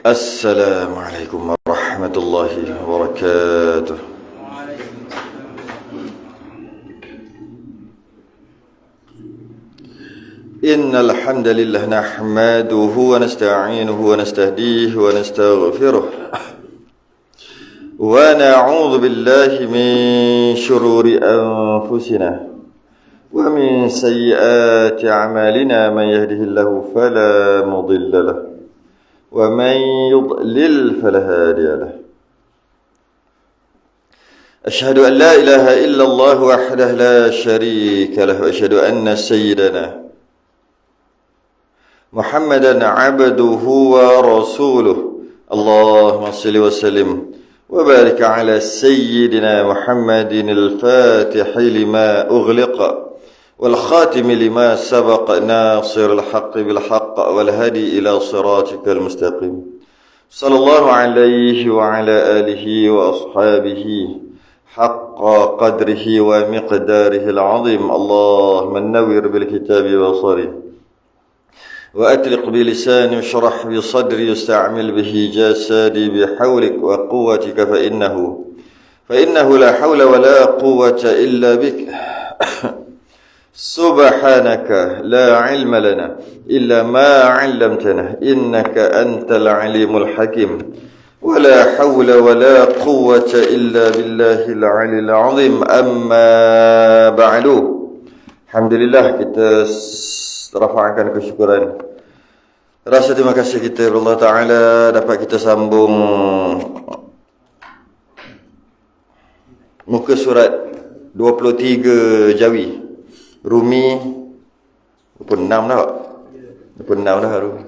السلام عليكم ورحمة الله وبركاته. إن الحمد لله نحمده ونستعينه ونستهديه ونستغفره ونعوذ بالله من شرور أنفسنا ومن سيئات أعمالنا. من يهده الله فلا مضل له ومن يضلل فلا هادي له. أشهد أن لا إله إلا الله وحده لا شريك له. وأشهد أن سيدنا محمدا عبده ورسوله. اللهم صل وسلم وبارك على سيدنا محمد الفاتح لما أغلق والخاتم لما سبق ناصر الحق بالحق والهدي إلى صراطك المستقيم. صلى الله عليه وعلى آله وأصحابه حق قدره ومقداره العظيم. اللهم نور بالكتاب بصري وأطلق بلساني واشرح بصدري واستعمل به جسدي بحولك وقوتك فإنه لا حول ولا قوة إلا بك. سبحانك لا علم لنا إلا ما علمتنا إنك أنت العليم الحكيم. ولا حول ولا قوة إلا بالله العلي العظيم. أما بعد. Alhamdulillah, kita rafa'kan kesyukuran, rasa terima kasih kita kepada Allah Ta'ala dapat kita sambung muka surat 23 Jawi. Rumi 26 dah. 26 dah Rumi.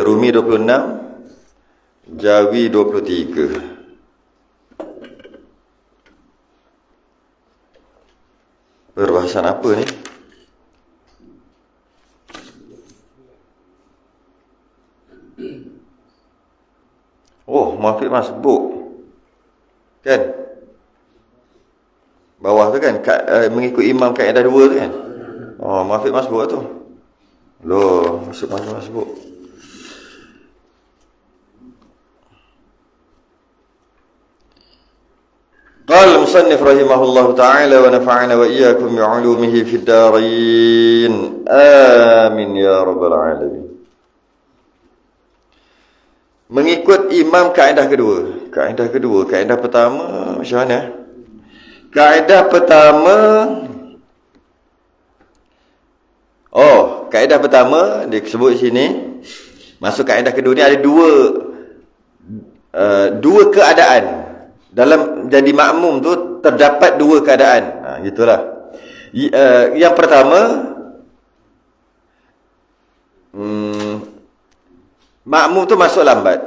Rumi 26, Jawi 23. Perbahasan apa ni? Oh, Muafiq masbuk kan? Bawah tu kan, mengikut imam kaedah 2 tu kan? Oh, Muafiq masbuk tu. Loh, masbuk. قال المصنف رحمه الله تعالى ونفعنا وإياكم بعلومه في الدارين آمين يا رب العالمين. Mengikut imam kaedah kedua. Kaedah pertama macam mana? Kaedah pertama, kaedah pertama dia sebut sini. Masuk kaedah kedua ni ada dua keadaan. Dalam jadi makmum tu terdapat dua keadaan. Gitulah. Yang pertama, makmum tu masuk lambat.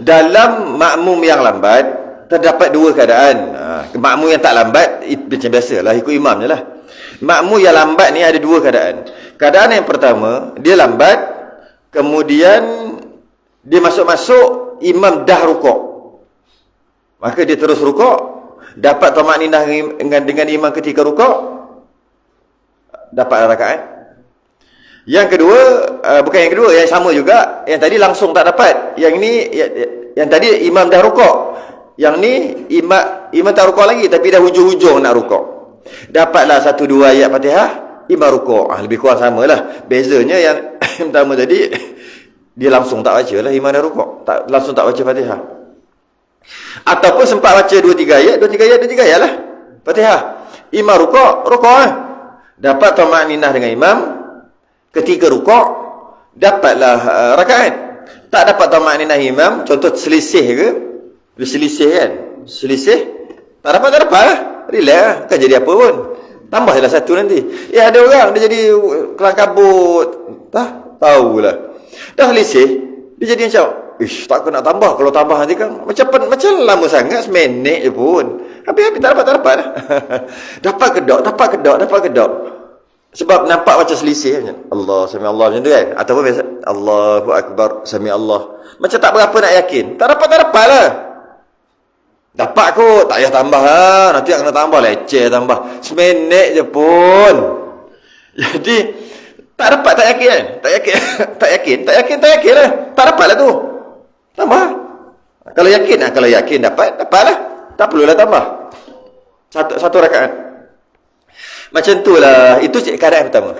Dalam makmum yang lambat terdapat dua keadaan. Makmum yang tak lambat macam biasalah, ikut imam je lah. Makmum yang lambat ni ada dua keadaan. Keadaan yang pertama, dia lambat, kemudian dia masuk-masuk, imam dah rukuk. Maka dia terus rukuk, dapat tamakninah dengan imam ketika rukuk, dapat rakaat. Yang kedua, bukan yang kedua, yang sama juga. Yang tadi langsung tak dapat. Yang ni, yang tadi imam dah rukuk. Yang ni imam tak rukuk lagi, tapi dah hujung-hujung nak rukuk. Dapatlah 1-2 ayat Fatihah, imam rukuk. Lebih kurang samalah. Bezanya yang pertama tadi, dia langsung tak baca lah, imam dah rukuk. Langsung tak baca Fatihah. Ataupun sempat baca 2-3 ayat lah Fatihah. Imam rukuk lah. Dapat tamakninah dengan imam ketika rukuk, dapatlah rakaat. Tak dapat tamakninah imam, contoh selisih ke? Berselisih kan? Selisih tak dapat lah. Relax lah, kan jadi apa pun. Tambah lah satu nanti. Ada orang dia jadi kelang kabut, tahulah. Dah selisih, dia jadi macam, takut nak tambah. Kalau tambah nanti kan macam lama sangat, seminit je pun. Habis tak dapat lah. Dapat kedok. Sebab nampak macam selisih macam Allah, sami Allah macam tu kan. Ataupun biasa Allahu Akbar, sami Allah. Macam tak berapa nak yakin. Tak dapat lah. Dapat kot, tak payah tambah lah. Nanti nak kena tambah, leceh tambah. Seminit je pun. Jadi, tak dapat, tak yakin kan? Tak yakin, tak yakin lah. Tak dapat lah tu. Tambah. Kalau yakin dapatlah. Tak perlulah tambah. Satu rakaat. Macam tu lah. Itu keadaan yang pertama.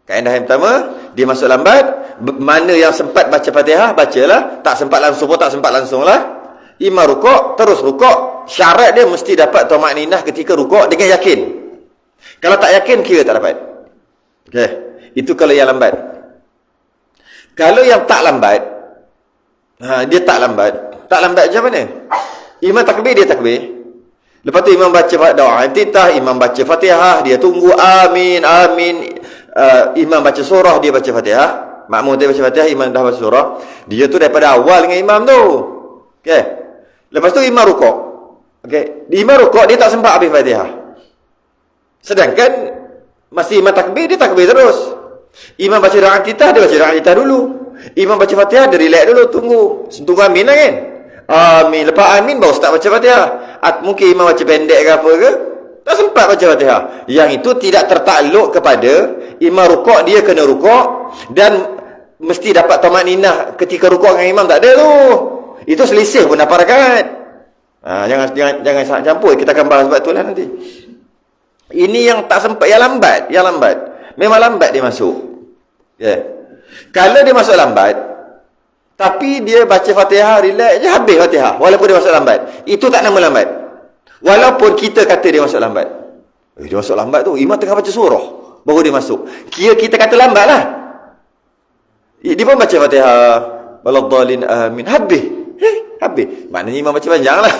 Kaedah yang pertama, dia masuk lambat. Mana yang sempat baca Fatihah, bacalah. Tak sempat langsung pun, tak sempat langsung lah. Imam rukuk, terus rukuk. Syarat dia mesti dapat tumaninah ketika rukuk dengan yakin. Kalau tak yakin, kira tak dapat. Okay. Itu kalau yang lambat. Kalau yang tak lambat, dia tak lambat. Tak lambat macam mana? Imam takbir, dia takbir. Lepas tu imam baca doa intitah, imam baca Fatihah, dia tunggu amin, amin. Imam baca surah, dia baca Fatihah. Makmum dia baca Fatihah, imam dah baca surah. Dia tu daripada awal dengan imam tu. Okey. Lepas tu imam rukuk. Okey. Imam rukuk, dia tak sempat habis Fatihah. Sedangkan masih imam takbir, dia takbir terus. Imam baca doa intitah, dia baca doa intitah dulu. Imam baca Fatihah, dia relax dulu, tunggu amin lah kan. Amin. Lepas amin baru start baca Fatihah. Mungkin imam baca pendek ke apa ke, tak sempat baca Fatihah. Yang itu tidak tertakluk kepada imam rukuk, dia kena rukuk dan mesti dapat tumaninah ketika rukuk dengan imam, tak ada tu. Itu selisih pun dapat rakaat. Jangan campur, kita akan bahas sebab itulah nanti. Ini yang tak sempat, yang lambat. Memang lambat dia masuk. Yeah. Kalau dia masuk lambat, tapi dia baca Fatihah, relax je, habis Fatihah. Walaupun dia masuk lambat. Itu tak nama lambat. Walaupun kita kata dia masuk lambat. Dia masuk lambat tu. Imam tengah baca surah. Baru dia masuk. Kira kita kata lambat lah. Dia pun baca Fatihah. Waladhalin amin. Habis. Habis. Maknanya imam baca panjang lah.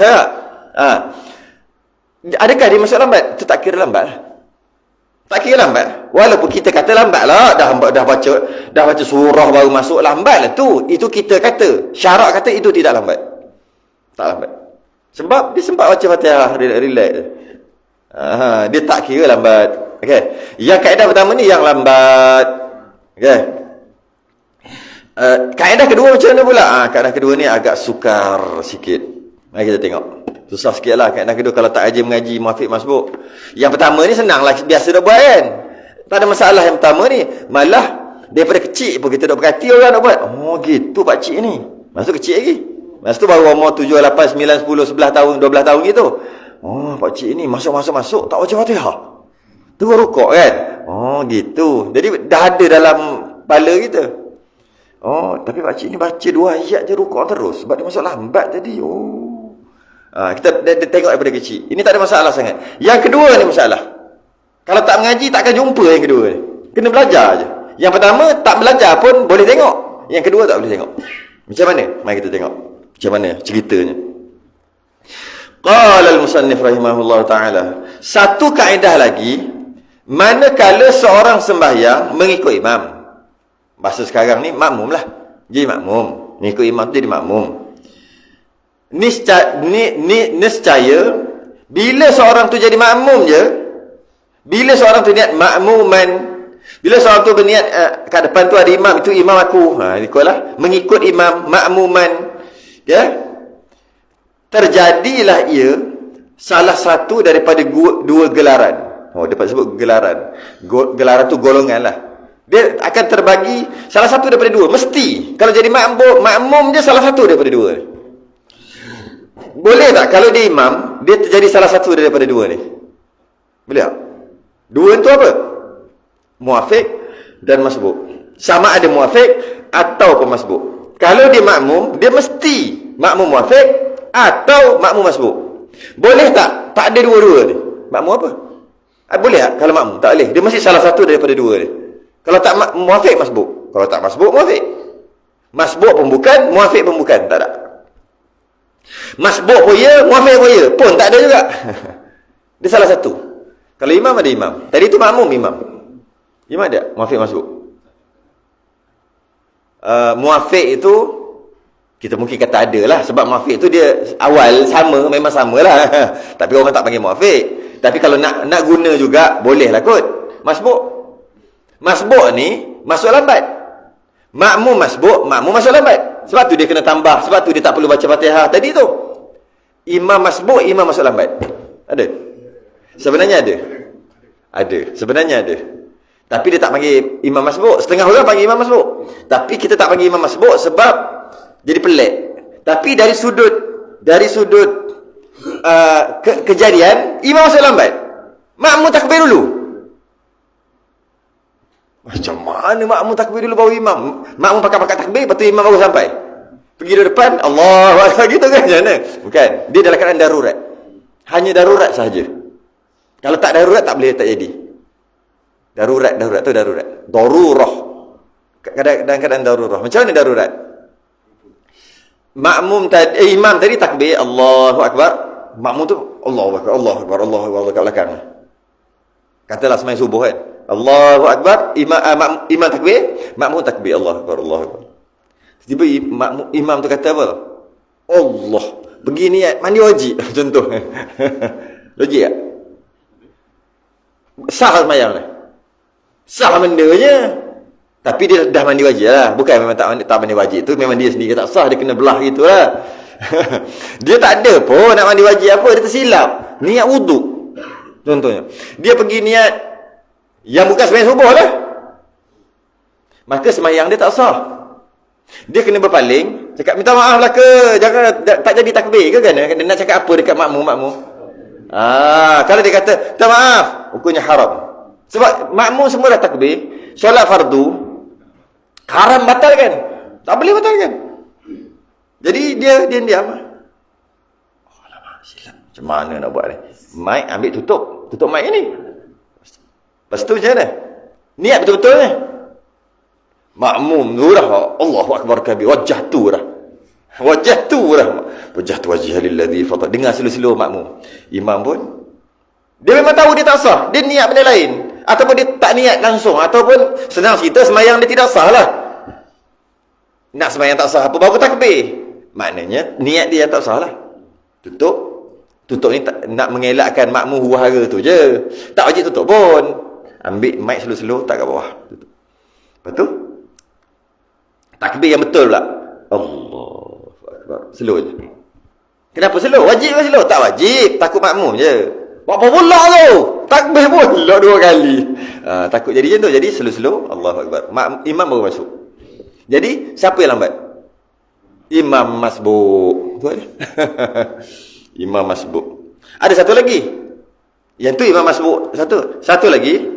Adakah dia masuk lambat? Itu tak kira lambat lah. Tak kira lambat. Walaupun kita kata lambat lah. Dah baca surah baru masuk, lambat lah tu. Itu kita kata. Syarak kata itu tidak lambat. Tak lambat. Sebab dia sempat baca Fatihah, relax. Dia tak kira lambat. Okay. Yang kaedah pertama ni yang lambat. Okay. Kaedah kedua macam mana pula? Kaedah kedua ni agak sukar sikit. Mari kita tengok. Susah sikit lah kaedah kedua kalau tak rajin mengaji muafiq masbuk. Yang pertama ni senang lah, biasa dah buat kan. Tak ada masalah yang pertama ni. Malah daripada kecil pun kita dah berkati orang nak buat. Oh gitu pakcik ni. Masa tu kecil lagi. Masa tu baru umur 7, 8, 9, 10, 11 tahun, 12 tahun gitu. Oh pakcik ni masuk tak baca Fatihah. Terus rukuk kan. Oh gitu. Jadi dah ada dalam kepala kita. Oh tapi pakcik ni baca 2 ayat je rukuk terus. Sebab dia masuk lambat tadi. Oh. Kita tengok daripada kecil. Ini tak ada masalah sangat. Yang kedua ni masalah. Kalau tak mengaji, takkan jumpa yang kedua ni. Kena belajar je. Yang pertama, tak belajar pun boleh tengok. Yang kedua, tak boleh tengok. Macam mana? Mari kita tengok. Macam mana ceritanya. Qala al-musannif rahimahullah ta'ala. Satu kaedah lagi. Manakala seorang sembahyang mengikut imam. Bahasa sekarang ni, makmum lah. Jadi makmum. Mengikut imam tu jadi makmum. Niscaya bila seorang tu jadi makmum je, bila seorang tu niat makmuman, bila seorang tu berniat kat depan tu ada imam, itu imam aku, ikutlah, mengikut imam, makmuman, ya, terjadilah ia salah satu daripada dua gelaran. Dapat sebut gelaran. Gelaran tu golongan lah. Dia akan terbagi salah satu daripada dua, mesti. Kalau jadi makmum je salah satu daripada dua. Boleh tak kalau dia imam, dia terjadi salah satu daripada dua ni? Boleh tak? Dua tu apa? Muafiq dan masbuk. Sama ada muafiq ataupun masbuk. Kalau dia makmum, dia mesti makmum muafiq atau makmum masbuk. Boleh tak? Tak ada dua-dua ni. Makmum apa? Boleh tak kalau makmum? Tak boleh. Dia mesti salah satu daripada dua ni. Kalau tak muafiq, masbuk. Kalau tak masbuk, muafiq. Masbuk pun bukan, muafiq pun bukan. Tak ada. Masbuk pun ya, muafiq pun ya, pun tak ada juga. Dia salah satu. Kalau imam ada imam. Tadi tu makmum imam. Imam ada, muafiq masbuk. Muafiq itu kita mungkin kata ada lah. Sebab muafiq itu dia awal sama, memang sama lah. Tapi orang tak panggil muafiq. Tapi kalau nak guna juga, boleh lah kot. Masbuk ni masuk lambat. Makmum masbuk, makmum masuk lambat. Sebab tu dia kena tambah. Sebab tu dia tak perlu baca Fatihah tadi tu. Imam masbuk, imam masuk lambat. Ada? Sebenarnya ada. Ada. Sebenarnya ada. Tapi dia tak panggil imam masbuk. Setengah orang panggil imam masbuk. Tapi kita tak panggil imam masbuk sebab jadi pelik. Tapi dari sudut kejadian, imam masuk lambat. Makmum takbir dulu. Macam mana makmum takbir dulu baru imam? Makmum pakai takbir, lepas tu imam baru sampai. Pergi di depan, Allahu Akbar gitu kan? Macam mana? Bukan. Dia dalam keadaan darurat. Hanya darurat sahaja. Kalau tak darurat, tak boleh tak jadi. Darurat tu darurat. Darurah. Dalam keadaan darurat. Macam mana darurat? Imam tadi takbir, Allahu Akbar. Makmum tu, Allahu Akbar, Allahu Akbar, Allahu Akbar kat belakang. Katalah sembahyang subuh kan. Allahu Akbar, imam takbir, makmum takbir, Allahu Akbar, Allahu Akbar. Tiba-tiba imam tu kata apa? Allah, begini mandi wajib. Contoh. Logik tak? Sah sembahyang ni. Sah bendanya. Tapi dia dah mandi wajib lah. Bukan memang tak mandi wajib tu, memang dia sendiri tak sah, dia kena belah gitu lah. Dia tak ada pun nak mandi wajib apa, dia tersilap. Niat wuduk. Contohnya. Dia pergi niat yang bukan sembahyang subuh lah. Maka sembahyang dia tak sah. Dia kena berpaling, cakap minta maaf lah ke, jangan tak jadi takbir ke kan? Dia nak cakap apa dekat makmum? Kalau dia kata minta maaf, hukumnya haram. Sebab makmum semua dah takbir, solat fardu haram batal kan? Tak boleh batal kan? Jadi dia diam. Alamak, silap. Macam mana nak buat ni? Mic ambil tutup mic ni. Lepas tu macam mana? Niat betul-betul ni. Makmum tu dah Allahu Akbar kabir, wajah tu dah wajah tu wajih lilladzi fatar. Dengar slow-slow makmum. Imam pun dia memang tahu dia tak sah, dia niat benda lain, ataupun dia tak niat langsung, ataupun senang cerita sembahyang dia tidak sah lah. Nak sembahyang tak sah apa baru takbir, maknanya niat dia yang tak sah lah. Tutup ni nak mengelakkan makmum huru-hara tu je, tak wajib tutup pun. Ambil mic slow-slow tak kat bawah, tutup. Lepas tu takbir yang betul pula. Allahu Akbar. Slow je. Kenapa slow? Wajib ke slow? Tak wajib. Takut makmum je. Buat apa pula tu? Takbir pula 2 kali. Takut jadi macam tu. Jadi slow-slow. Allahu Akbar. Imam baru masuk. Jadi, siapa yang lambat? Imam masbuk. Tu aja. Imam masbuk. Ada satu lagi. Yang tu imam masbuk. Satu lagi.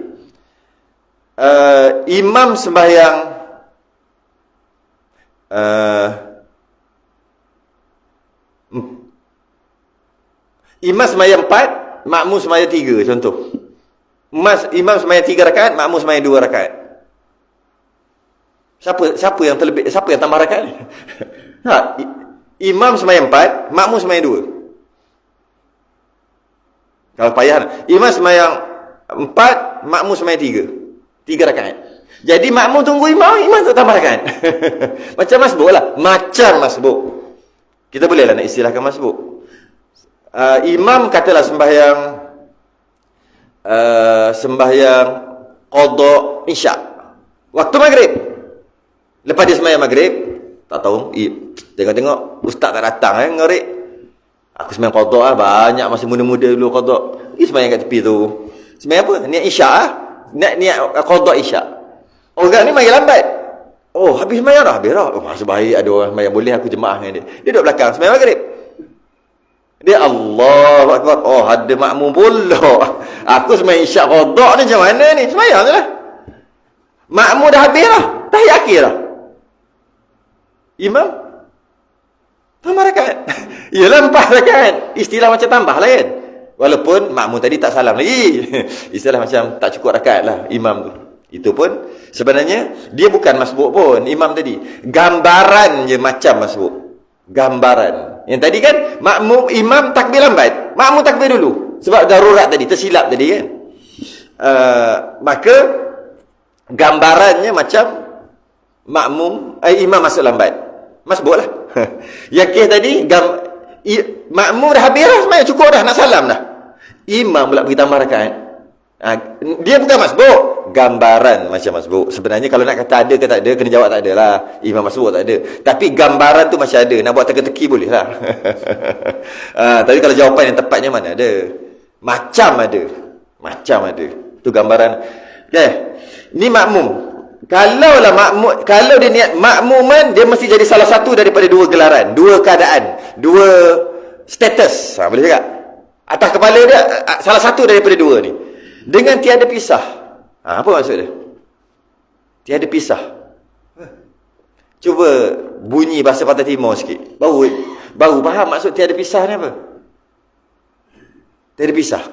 Imam sembahyang imam sembahyang 4, makmum sembahyang 3 contoh. Imam sembahyang 3 rakaat, makmum sembahyang 2 rakaat. Siapa yang terlebih, siapa yang tambah rakaat ni? Imam sembahyang 4, makmum sembahyang 2. Kalau payah, imam sembahyang 4, makmum sembahyang 3 rakaat. Jadi makmum tunggu imam tu tambah rakaat. Macam masbuk lah. Macam masbuk. Kita bolehlah nak istilahkan masbuk. Imam katalah sembahyang qada isyak. Waktu maghrib. Lepas dia sembahyang maghrib, tak tahu, tengok ustaz tak datang ngorek. Aku sembahyang qada lah, banyak masih muda-muda dulu qada. Sembahyang kat tepi tu. Sembahyang apa? Niat isyak ah. Niat qada isyak. Orang ni main lambat. Oh, habis sembahyang dah? Habis dah. Oh, masa baik ada orang sembahyang, boleh aku jemaah dengan dia. Dia duduk belakang sembahyang maghrib. Dia Allahu Akbar. Oh, ada makmum pula. Aku sembahyang isyak qada ni macam mana ni? Sembahyang je lah. Makmum dah habis lah. Tahiyat akhir lah. Imam tambah rakaat. Yalah 4 rakaat. Istilah macam tambah lah kan. Walaupun makmum tadi tak salam lagi. Istilah macam tak cukup rakaat lah imam tu. Itu pun sebenarnya dia bukan masbuk pun imam tadi. Gambaran je macam masbuk. Gambaran. Yang tadi kan imam takbir lambat, makmum takbir dulu. Sebab darurat tadi, tersilap tadi kan. Maka gambarannya macam imam masuk lambat. Masbuk lah. Yang kes tadi makmum dah habis lah sembahyang, cukup dah nak salam dah. Imam pula pergi tambah rakaat. Dia bukan masbuk, gambaran macam masbuk. Sebenarnya kalau nak kata ada ke tak ada, kena jawab tak ada lah. Imam masbuk tak ada. Tapi gambaran tu masih ada. Nak buat teka-teki boleh lah. Tapi kalau jawapan yang tepatnya mana ada? Macam ada. Macam ada. Tu gambaran. Okay. Ni makmum. Kalau dia niat makmuman, dia mesti jadi salah satu daripada dua gelaran, dua keadaan, dua status. Boleh cakap? Atas kepala dia, salah satu daripada dua ni. Dengan tiada pisah. Apa maksud dia? Tiada pisah. Cuba bunyi bahasa Pantai Timur sikit. Baru faham maksud tiada pisah ni apa? Tiada pisah.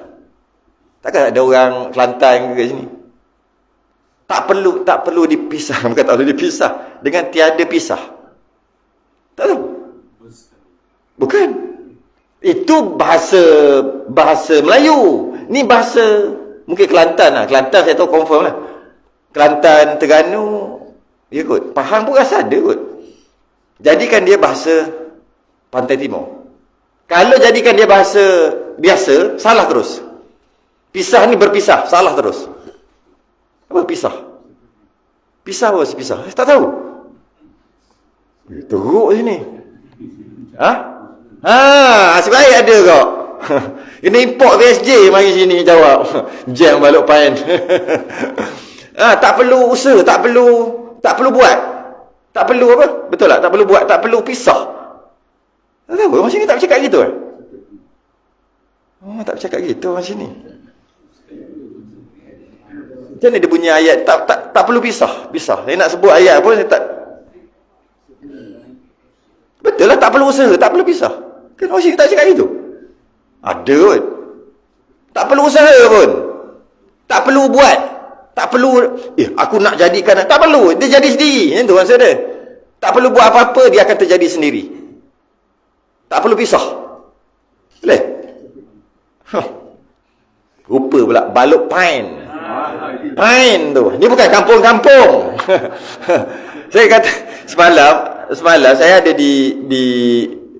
Takkan ada orang Kelantan ke sini? Tak perlu dipisah. Bukan tak perlu dipisah. Dengan tiada pisah. Tak tahu. Bukan. Itu bahasa Melayu. Ni bahasa mungkin Kelantan lah. Kelantan saya tahu confirm lah. Kelantan, Terengganu, ya kot. Pahang pun rasa ada kot. Jadikan dia bahasa Pantai Timur. Kalau jadikan dia bahasa biasa, salah terus. Pisah ni berpisah, salah terus. Apa pisah? Pisah apa pisah? Saya tak tahu. Teruk sini. Asyik baik ada kau. Kena import VSJ mari sini jawab. Jam balok pain. Tak perlu usaha, tak perlu buat. Tak perlu apa? Betul tak? Tak perlu buat, tak perlu pisah. Tak tahu, macam ni tak bercakap gitu kan? Tak bercakap gitu macam ni. Macam ni dia punya ayat tak perlu pisah. Dia nak sebut ayat pun tak. Betul lah, tak perlu usaha, tak perlu pisah. Kan macam ni tak cakap gitu. Ada kot. Tak perlu usaha pun. Tak perlu buat. Tak perlu, aku nak jadikan. Tak perlu. Dia jadi sendiri. Yang tu maksud dia. Tak perlu buat apa-apa, dia akan terjadi sendiri. Tak perlu pisah. Boleh? Rupa pula. Balok pain. Pain tu. Ni bukan kampung-kampung. Saya kata, semalam saya ada di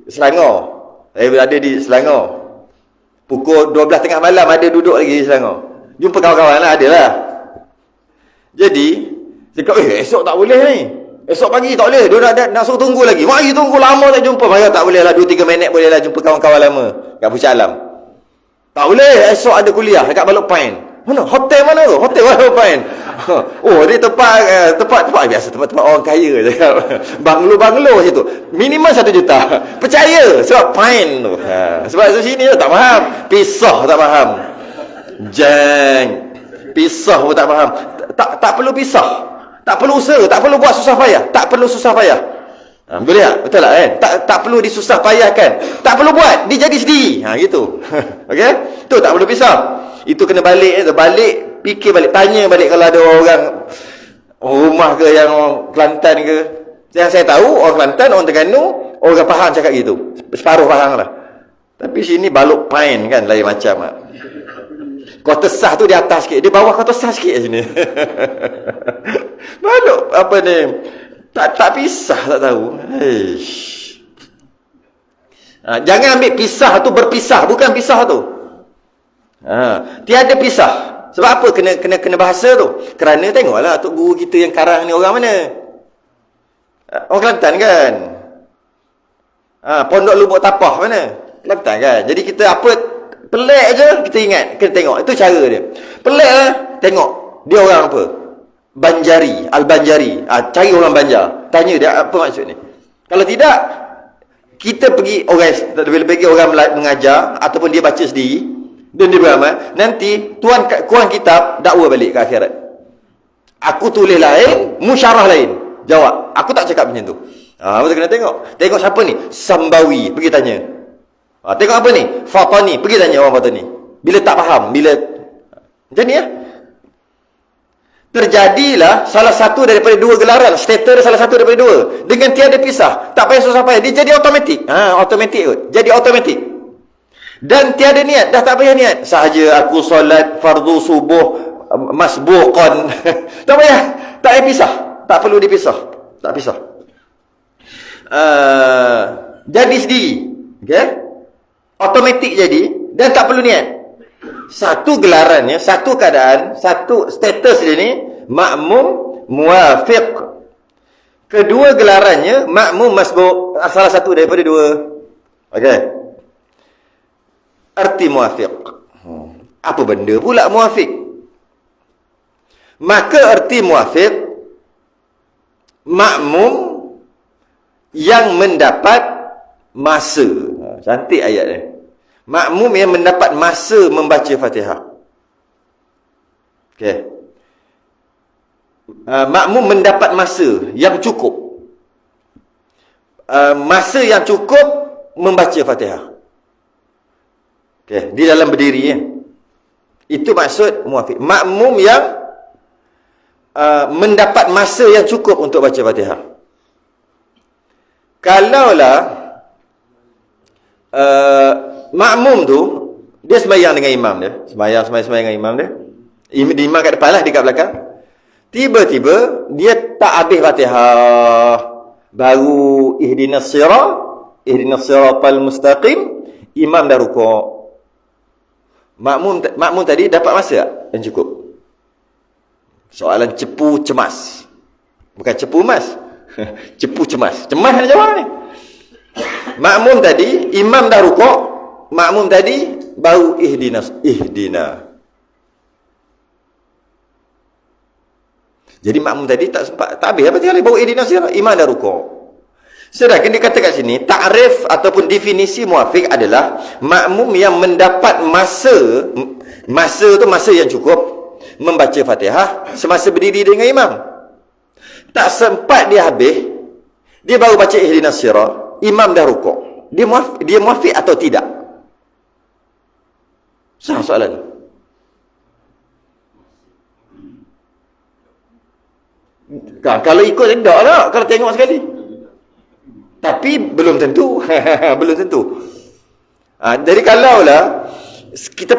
Selangor. Saya ada di Selangor. Pukul 12.30 malam ada duduk lagi di Selangor. Jumpa kawan-kawan lah, ada lah. Jadi, saya kata, esok tak boleh ni. Esok pagi tak boleh. Dia nak suruh tunggu lagi. Mari tunggu lama tak jumpa. Mari tak boleh lah. 2-3 minit boleh lah jumpa kawan-kawan lama. Kat Pucat Alam. Tak boleh. Esok ada kuliah dekat Balok Pain. Mana? Hotel mana tu? Hotel Balok Pain. Dia tempat biasa. Tempat orang kaya. Banglo situ. Minimum 1 juta. Percaya. Sebab Pain tu. Sebab sini tak faham. Pisah tak faham. Jeng. Pisah pun tak faham. Tak perlu pisah. Tak perlu usaha, tak perlu buat susah payah. Tak perlu susah payah. Boleh tak? Betul tak kan? Tak perlu disusah payahkan. Tak perlu buat, dia jadi sendiri. Gitu. Okey? Tu tak perlu pisah. Itu kena balik, fikir balik, tanya balik kalau ada orang rumah ke yang orang Kelantan ke. Yang saya tahu orang Kelantan, orang Terengganu, orang Pahang cakap gitu. Separuh Pahang lah. Tapi sini Balok Pain kan lain macam lah. Kota sah tu di atas sikit. Di bawah kota sah sikit sini. Balok apa ni? Tak pisah, tak tahu. Jangan ambil pisah tu berpisah. Bukan pisah tu. Tiada pisah. Sebab apa kena bahasa tu? Kerana tengoklah Tok Guru kita yang karang ni orang mana? Orang Kelantan kan? Pondok Lubuk Tapah mana? Kelantan kan? Jadi kita apa pelik je, kita ingat, kena tengok. Itu cara dia. Pelik lah, tengok. Dia orang apa? Banjari, Al-Banjari. Cari orang Banjar. Tanya dia, apa maksud ni? Kalau tidak, kita pergi, lebih-lebih orang mengajar, ataupun dia baca sendiri, dan dia beramal, nanti, kuan kitab, dakwa balik ke akhirat. Aku tulis lain, musyarah lain. Jawab. Aku tak cakap macam tu. Kita kena tengok. Tengok siapa ni? Sambawi. Pergi tanya. Tengok apa ni? Fatani. Pergi tanya orang Fatani. Bila tak faham, macam ni ya. Terjadilah salah satu daripada dua gelaran. Status salah satu daripada dua. Dengan tiada pisah. Tak payah susah payah. Dia jadi automatik. Automatik kot. Jadi automatik. Dan tiada niat. Dah tak payah niat. Sahaja aku solat fardu subuh masbuqan. Tak payah. Tak payah pisah. Tak perlu dipisah. Tak pisah. Jadi sendiri. Okay? Automatik jadi dan tak perlu niat. Satu gelarannya, satu keadaan, satu status dia ni makmum muwafiq. Kedua gelarannya makmum masbuk. Salah satu daripada dua. Okey. Arti muwafiq. Apa benda pula muwafiq? Maka arti muwafiq, makmum yang mendapat masa. Cantik ayat ni. Makmum yang mendapat masa membaca Fatihah. Okey. Makmum mendapat masa yang cukup. Masa yang cukup membaca Fatihah. Okey, di dalam berdiri ya. Itu maksud muwafiq. Makmum yang mendapat masa yang cukup untuk baca Fatihah. Kalaulah makmum tu dia sembahyang dengan imam dia, sembahyang dengan imam dia. Imam kat depan lah, dia kat belakang. Tiba-tiba dia tak habis Fatihah, baru ihdinas siratal mustaqim, imam dah rukuk. Makmum tadi dapat masa tak yang cukup? Soalan cepu cemas. Bukan cepu emas. Cepu cemas. Cemas nak jawab ni. Makmum tadi, imam dah rukuk. Makmum tadi baru ihdina. Jadi makmum tadi tak sempat, tak habis apa dia baru ihdina sirat, imam dah rukuk. Sedangkan dia kata kat sini, ta'rif ataupun definisi muwafiq adalah makmum yang mendapat masa tu masa yang cukup membaca Fatihah semasa berdiri dengan imam. Tak sempat dia habis, dia baru baca ihdinas sirat, imam dah rukuk. Dia muwafiq atau tidak? Sah soalan ni. Kalau ikut tidak lah, kalau tengok sekali. Tapi belum tentu. Belum tentu. Jadi kalaulah kita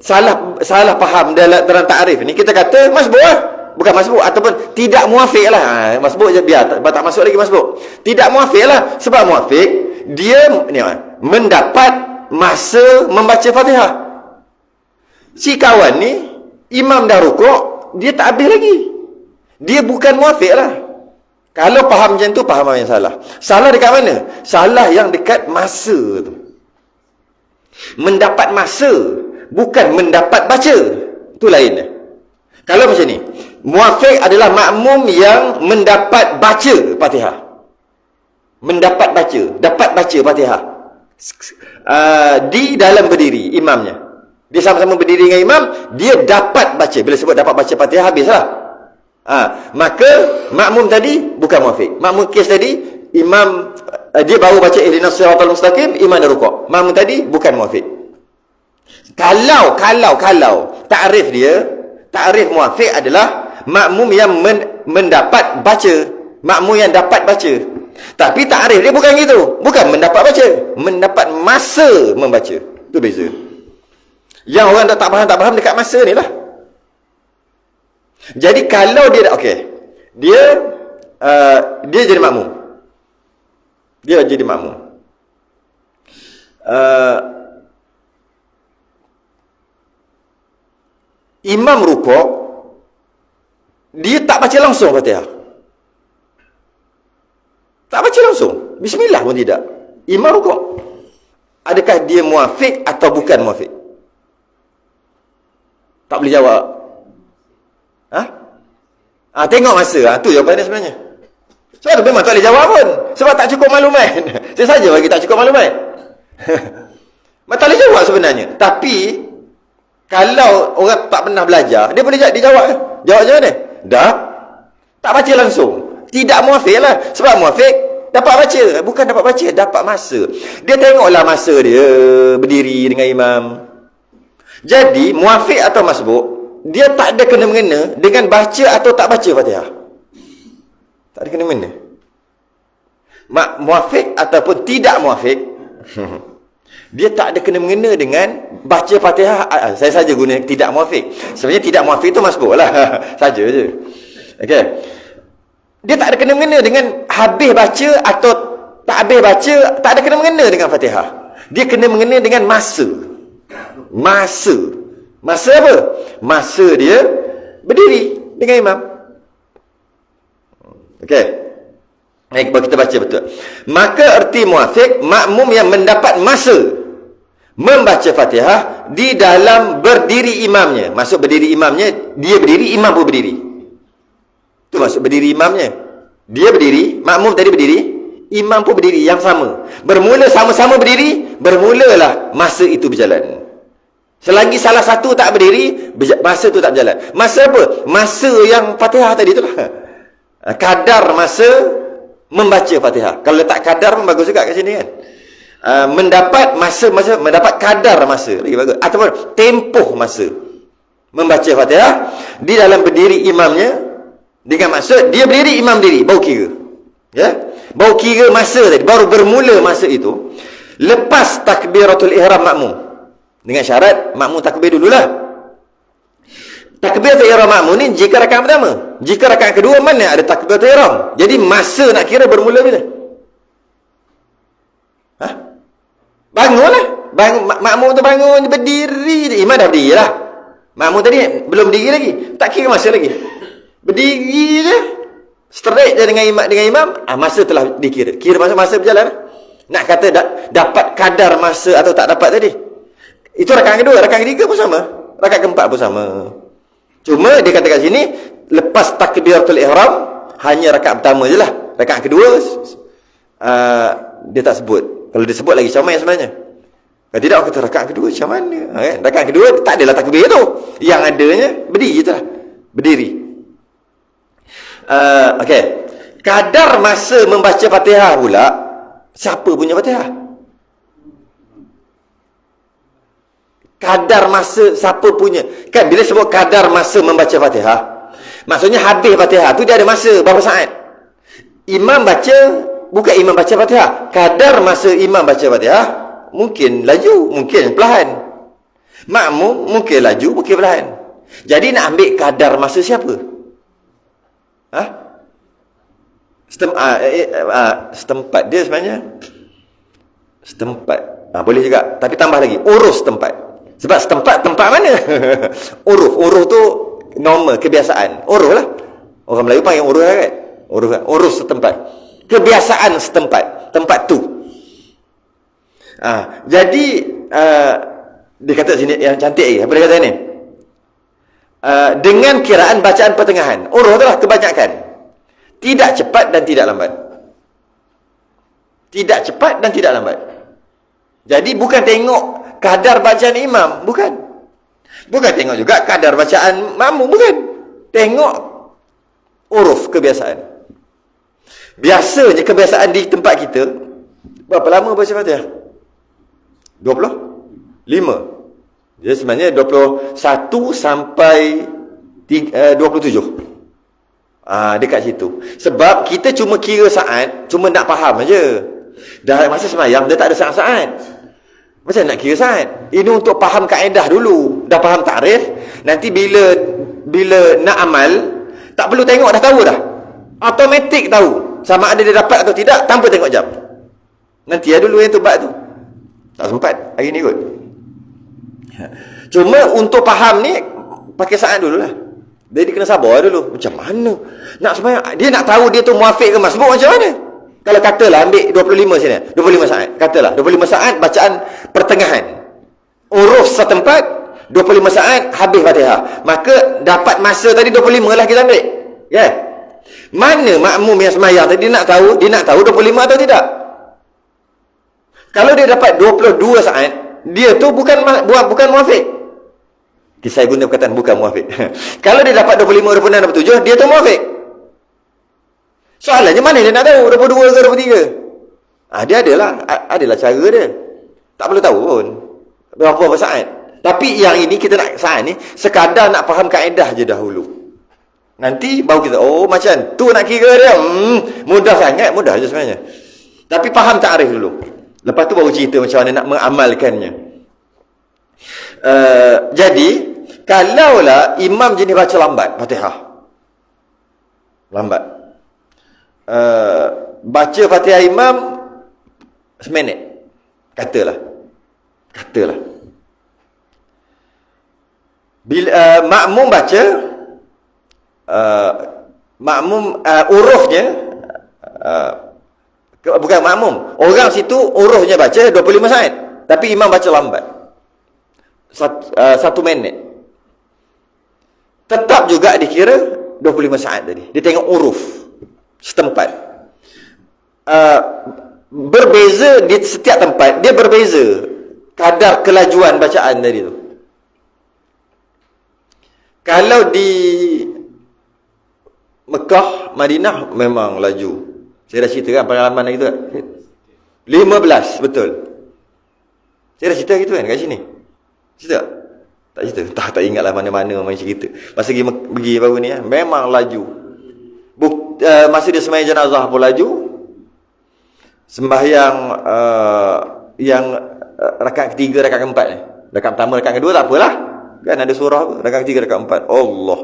salah faham dalam ta'rif ni, kita kata masbuk lah. Bukan masbuk, ataupun tidak muwafiq lah. Masbuk je biar tak masuk lagi masbuk. Tidak muwafiq lah. Sebab muwafiq, dia ni, mendapat masa membaca Fatihah. Si kawan ni, imam dah rukuk, dia tak habis lagi. Dia bukan muwafiq lah. Kalau faham macam tu, faham yang salah. Salah dekat mana? Salah yang dekat masa tu. Mendapat masa, bukan mendapat baca. Itu lain dia. Kalau macam ni, muwafiq adalah makmum yang mendapat baca Fatihah. Mendapat baca, dapat baca Fatihah. Di dalam berdiri, imamnya. Dia sama-sama berdiri dengan imam, dia dapat baca. Bila sebut dapat baca Fatihah, habislah. Maka makmum tadi bukan muwafiq. Makmum kes tadi, imam dia baru baca ihdinas siratal mustaqim, imam dah rukuk. Makmum tadi bukan muwafiq. Kalau ta'rif dia, ta'rif muwafiq adalah makmum yang mendapat baca, makmum yang dapat baca. Tapi ta'rif dia bukan gitu. Bukan mendapat baca, mendapat masa membaca. Itu beza. Yang orang tak faham dekat masa ni lah. Jadi kalau dia okey, dia jadi makmum. Dia jadi makmum. Imam rukuk, dia tak baca langsung Fatihah. Tak baca langsung. Bismillah pun tidak. Imam rukuk. Adakah dia muwafiq atau bukan muwafiq? Tak boleh jawab. Tengok masa. Tu jawapan dia sebenarnya. Sebab tu memang tak boleh jawab pun. Sebab tak cukup maklumat. Saya saja bagi tak cukup maklumat. Tak boleh jawab sebenarnya. Tapi kalau orang tak pernah belajar, dia boleh dijawab. Jawab macam mana? Dah. Tak baca langsung. Tidak muwafiq lah. Sebab muwafiq dapat baca. Bukan dapat baca, dapat masa. Dia tengoklah masa dia berdiri dengan imam. Jadi muwafiq atau masbuk, dia tak ada kena-mengena dengan baca atau tak baca Fatihah. Tak ada kena-mengena. Muwafiq ataupun tidak muwafiq, dia tak ada kena-mengena dengan baca Fatihah. Saya saja guna tidak muwafiq. Sebenarnya tidak muwafiq itu masbuk lah. Saja je. Okey. Dia tak ada kena-mengena dengan habis baca atau tak habis baca, tak ada kena-mengena dengan Fatihah. Dia kena-mengena dengan masa. Masa. Masa apa? Masa dia berdiri dengan imam. Okey. Baik, kita baca betul. Maka erti muafiq, makmum yang mendapat masa membaca Fatihah di dalam berdiri imamnya. Maksud berdiri imamnya, dia berdiri, imam pun berdiri. Itu maksud berdiri imamnya. Dia berdiri, makmum tadi berdiri, imam pun berdiri, yang sama. Bermula sama-sama berdiri, bermulalah masa itu berjalan. Selagi salah satu tak berdiri, masa itu tak berjalan. Masa apa? Masa yang Fatihah tadi itulah. Kadar masa membaca Fatihah. Kalau letak kadar pun bagus juga kat sini kan. Mendapat mendapat kadar masa lagi bagus, ataupun tempoh masa membaca Fatihah di dalam berdiri imamnya, dengan maksud dia berdiri, imam diri, baru kira. Ya? Baru kira masa tadi, baru bermula masa itu lepas takbiratul ihram makmum. Dengan syarat makmum takbir dululah. Takbiratul ihram makmum ni jika rakaat pertama. Jika rakaat kedua mana ada takbiratul ihram. Jadi masa nak kira bermula bila? Bangunlah. Makmum tu bangun, berdiri. Imam dah berdiri lah. Makmum tadi belum berdiri lagi. Tak kira masa lagi. Berdiri je. Straight je dengan imam. Masa telah dikira. Kira masa berjalan. Nak kata dapat kadar masa atau tak dapat tadi. Itu rakaat kedua. Rakaat ketiga pun sama. Rakaat keempat pun sama. Cuma dia kata kat sini, lepas takbiratul ihram, hanya rakaat pertama je lah. Rakaat kedua, dia tak sebut. Kalau dia sebut lagi macam mana sebenarnya? Kalau tidak, orang kata rakaat kedua macam mana? Kan? Rakaat kedua, tak adalah takbir tu. Yang adanya, berdiri je lah. Berdiri. Okey. Kadar masa membaca Fatihah pula, siapa punya Fatihah? Kadar masa siapa punya? Kan bila sebut kadar masa membaca Fatihah, maksudnya habis Fatihah tu dia ada masa berapa saat. Imam baca, bukan imam baca Fatihah. Kadar masa imam baca Fatihah mungkin laju, mungkin perlahan. Makmum mungkin laju, mungkin perlahan. Jadi nak ambil kadar masa siapa? Setempat dia sebenarnya. Setempat. Boleh juga, tapi tambah lagi urus tempat. Sebab setempat, tempat mana? Urus tu normal, kebiasaan. Urus lah. Orang Melayu panggil urus lah kan? Urus setempat. Kebiasaan setempat. Tempat tu. Jadi, dia kata sini yang cantik lagi. Apa dia kata ni? Dengan kiraan bacaan pertengahan. Urus tu lah kebanyakan. Tidak cepat dan tidak lambat. Tidak cepat dan tidak lambat. Jadi bukan tengok kadar bacaan imam, bukan. Bukan tengok juga kadar bacaan makmum, bukan. Tengok uruf kebiasaan. Biasanya kebiasaan di tempat kita, berapa lama baca Fatihah? 25. Jadi sebenarnya 21 sampai 27. Dekat situ. Sebab kita cuma kira saat, cuma nak faham aja. Dah masa semayang dia tak ada saat-saat. Macam nak kira saat? Ini untuk faham kaedah dulu. Dah faham takrif, nanti bila nak amal, tak perlu tengok, dah tahu dah. Automatik tahu sama ada dia dapat atau tidak tanpa tengok jam. Nanti dulu yang tubat tu. Tak sempat hari ni kot. Cuma untuk faham ni pakai saat dululah. Jadi kena sabar dulu. Macam mana nak sembahyang? Dia nak tahu dia tu muafiq ke masbuk macam mana? Kalau katalah ambil 25 sini, 25 saat. Katalah 25 saat bacaan pertengahan. Uruf setempat 25 saat habis Fatihah. Maka dapat masa tadi 25 lah kita ambil. Ya. Yeah. Mana makmum yang sembahyang tadi dia nak tahu 25 atau tidak? Kalau dia dapat 22 saat, dia tu bukan muafiq. Saya guna perkataan bukan muafiq. Kalau dia dapat 25, 26, 27, dia tu muafiq. Soalannya mana dia nak tahu 22 ke 23? Dia adalah cara dia. Tak perlu tahu pun berapa saat. Tapi yang ini kita nak saat ni sekadar nak faham kaedah je dahulu. Nanti baru kita macam tu nak kira dia. Mudah sangat, mudah je sebenarnya. Tapi faham takrif dulu. Lepas tu baru cerita macam mana nak mengamalkannya. Jadi kalaulah imam jenis baca lambat Fatihah, lambat, baca Fatihah imam seminit, katalah Bila makmum baca, makmum urufnya, bukan makmum, orang situ urufnya baca 25 saat, tapi imam baca lambat, 1 minit, tetap juga dikira 25 saat tadi. Dia tengok uruf setempat. Berbeza di setiap tempat, dia berbeza kadar kelajuan bacaan tadi tu. Kalau di Mekah, Madinah memang laju. Saya dah cerita kan pengalaman itu kan? 15, betul. Saya dah cerita gitu kan kat sini. Cerita? Tak cerita. Tak ingatlah mana-mana main cerita. Masa pergi baru ni memang laju. Masa dia sembahyang jenazah pun laju. Sembahyang yang rakaat ketiga, rakaat keempat ni. Rakaat pertama, rakaat kedua tak apalah. Kan ada surah apa? Rakaat ketiga, rakaat empat. Allah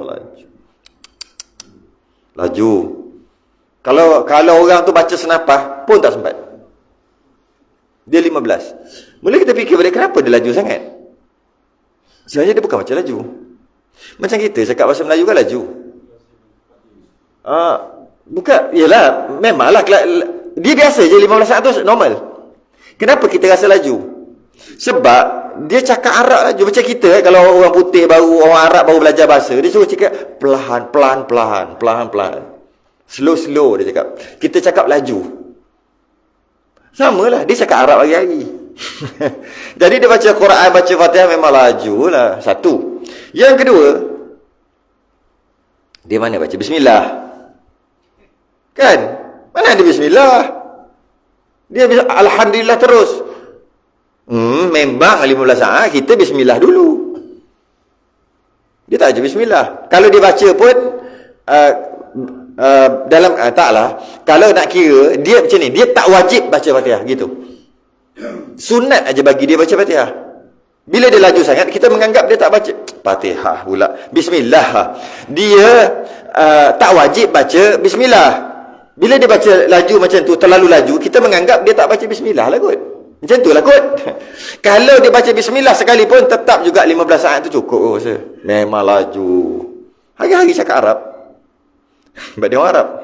laju. Kalau orang tu baca senapah pun tak sempat. Dia 15. Mula kita fikir balik, kenapa dia laju sangat? Sebenarnya dia bukan baca laju. Macam kita cakap bahasa Melayu kan laju. Bukan, yelah, memanglah dia biasa je 15 saat tu normal. Kenapa kita rasa laju? Sebab dia cakap Arab laju. Macam kita kalau orang putih baru, orang Arab baru belajar bahasa, dia suruh cakap pelan-pelan. Slow dia cakap. Kita cakap laju. Samalah, dia cakap Arab hari-hari. Jadi dia baca Quran, baca Fatihah memang laju lah. Satu. Yang kedua, dia mana baca Bismillah? Kan? Mana ada Bismillah? Dia bisa Alhamdulillah terus. Memang 15 saat kita Bismillah dulu. Dia tak baca Bismillah. Kalau dia baca pun taklah. Kalau nak kira dia macam ni, dia tak wajib baca Fatihah gitu. Sunat aja bagi dia baca Fatihah. Bila dia laju sangat, kita menganggap dia tak baca Fatihah pula. Bismillah. Dia tak wajib baca Bismillah. Bila dia baca laju macam tu, terlalu laju, kita menganggap dia tak baca Bismillah lah kot. Macam tu lah kot. Kalau dia baca Bismillah sekalipun, tetap juga 15 saat tu cukup. Memang laju. Hari-hari cakap Arab. Sebab dia orang Arab.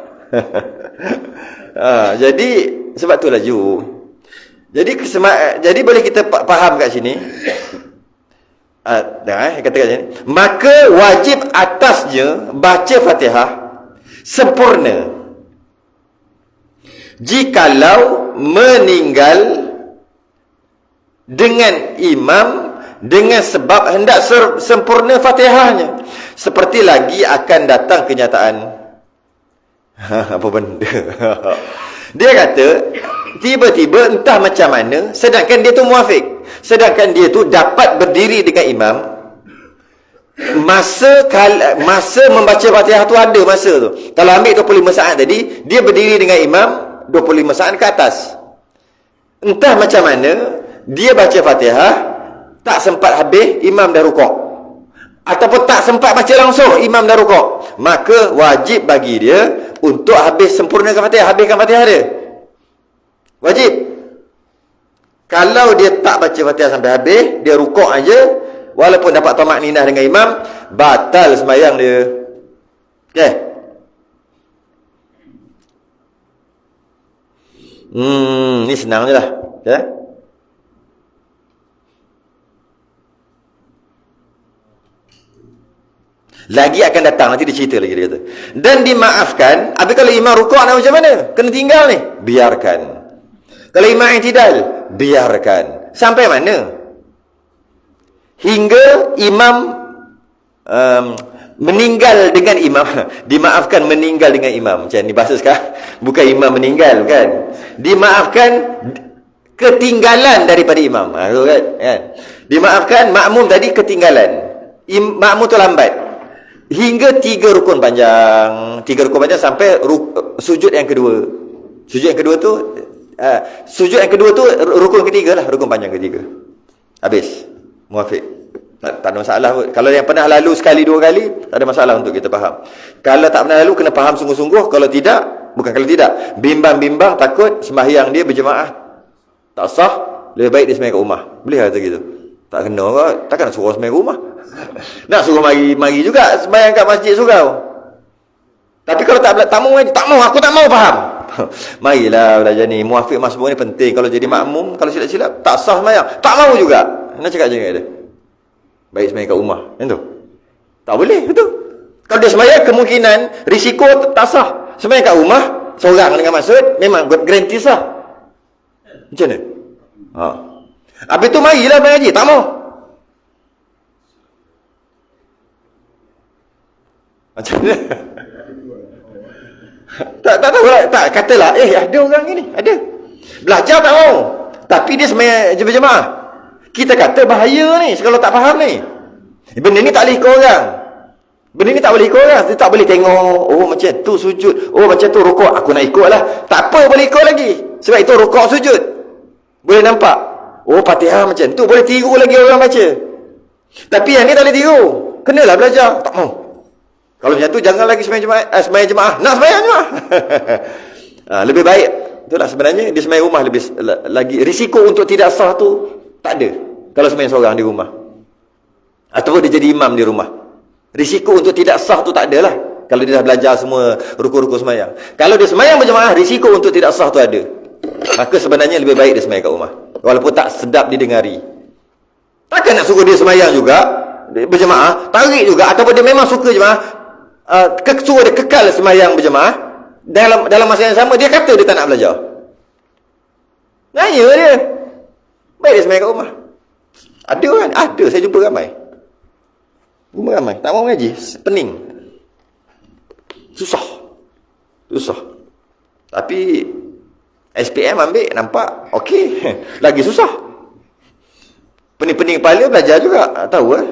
Jadi sebab tu laju. Jadi boleh kita faham kat sini. Kata kat sini, maka wajib atasnya baca Fatihah sempurna jikalau meninggal dengan imam dengan sebab hendak sempurna Fatihahnya, seperti lagi akan datang kenyataan. Apa benda? Dia kata tiba-tiba entah macam mana, sedangkan dia tu muafiq, sedangkan dia tu dapat berdiri dengan imam, masa membaca Fatihah tu ada masa tu. Kalau ambil 25 saat tadi, dia berdiri dengan imam 25 saat ke atas. Entah macam mana dia baca Fatihah, tak sempat habis, imam dah rukuk, ataupun tak sempat baca langsung, imam dah rukuk, maka wajib bagi dia untuk habis sempurnakan Fatihah, habiskan Fatihah dia. Wajib. Kalau dia tak baca Fatihah sampai habis, dia rukuk aja, walaupun dapat tamak ninah dengan imam, batal sembahyang dia. Okey. Ni senang je lah. Okay? Lagi akan datang, nanti dia cerita lagi, dia kata. Dan dimaafkan. Habis kalau imam rukuk nak macam mana? Kena tinggal ni. Biarkan. Kalau imam i'tidal, biarkan. Sampai mana? Hingga imam meninggal dengan imam. Dimaafkan meninggal dengan imam. Macam ni bahasa sekarang. Bukan imam meninggal, bukan. Dimaafkan ketinggalan daripada imam. Kan? Dimaafkan makmum tadi ketinggalan. Makmum tu lambat. Hingga 3 rukun panjang. 3 rukun panjang sampai sujud yang kedua. Sujud yang kedua tu rukun ketiga lah. Rukun panjang ketiga. Habis. Muafiq. Tak ada masalah pun. Kalau yang pernah lalu sekali 2 kali, tak ada masalah untuk kita faham. Kalau tak pernah lalu, kena faham sungguh-sungguh. Kalau tidak, bimbang-bimbang, takut sembahyang dia berjemaah tak sah, lebih baik dia sembahyang kat rumah. Boleh kata gitu. Tak kena kot. Takkan nak suruh sembahyang rumah. Nak suruh mari juga sembahyang kat masjid surau. Tapi kalau tak mau, aku tak mau faham. Marilah belajar ni. Muafiq masbuk ni penting. Kalau jadi makmum, kalau silap-silap, tak sah sembahyang. Tak mau juga. Nak cakap je dengan dia. Baik sembahyang kat rumah. Yang tu. Tak boleh, betul. Kalau dia sembahyang, kemungkinan risiko tak sah. Sembahyang kat rumah, seorang dengan maksud, memang garanti sah. Macam mana? Habis tu marilah mengaji. Tak mau. Macam mana? Tak tahu lah. Tak, katalah, ada orang ni. Ada. Belajar tak mau. Tapi dia sembahyang berjemaah. Kita kata bahaya ni, kalau tak faham ni. Benda ni tak boleh ikut orang. Benda ni tak boleh ikut orang. Dia tak boleh tengok, oh macam tu sujud, oh macam tu rukuk, aku nak ikut lah. Tak apa, boleh ikut lagi. Sebab itu rukuk sujud. Boleh nampak. Oh Fatihah macam tu, boleh tiru lagi orang baca. Tapi yang ni tak boleh tiru. Kenalah belajar. Tak mau. Kalau macam tu, jangan lagi sembahyang jemaah. Nak sembahyang jemaah. Lebih baik. Itulah sebenarnya, dia sembahyang rumah lebih lagi. Risiko untuk tidak sah tu tak ada. Kalau sembahyang seorang di rumah. Ataupun dia jadi imam di rumah. Risiko untuk tidak sah tu tak ada lah. Kalau dia dah belajar semua rukun-rukun sembahyang. Kalau dia sembahyang berjemaah, risiko untuk tidak sah tu ada. Maka sebenarnya lebih baik dia sembahyang kat rumah. Walaupun tak sedap didengari. Takkan nak suruh dia sembahyang juga berjemaah, tarik juga. Ataupun dia memang suka jemaah, suruh dia kekal sembahyang berjemaah. Dalam masa yang sama, dia kata dia tak nak belajar. Naya dia. Baik dia sembahyang kat rumah. Ada kan? Ada, saya jumpa ramai. Tak mau mengaji. Pening. Susah. Tapi SPM ambil, nampak okey. Lagi susah. Pening-pening kepala belajar juga. Tak tahu lah.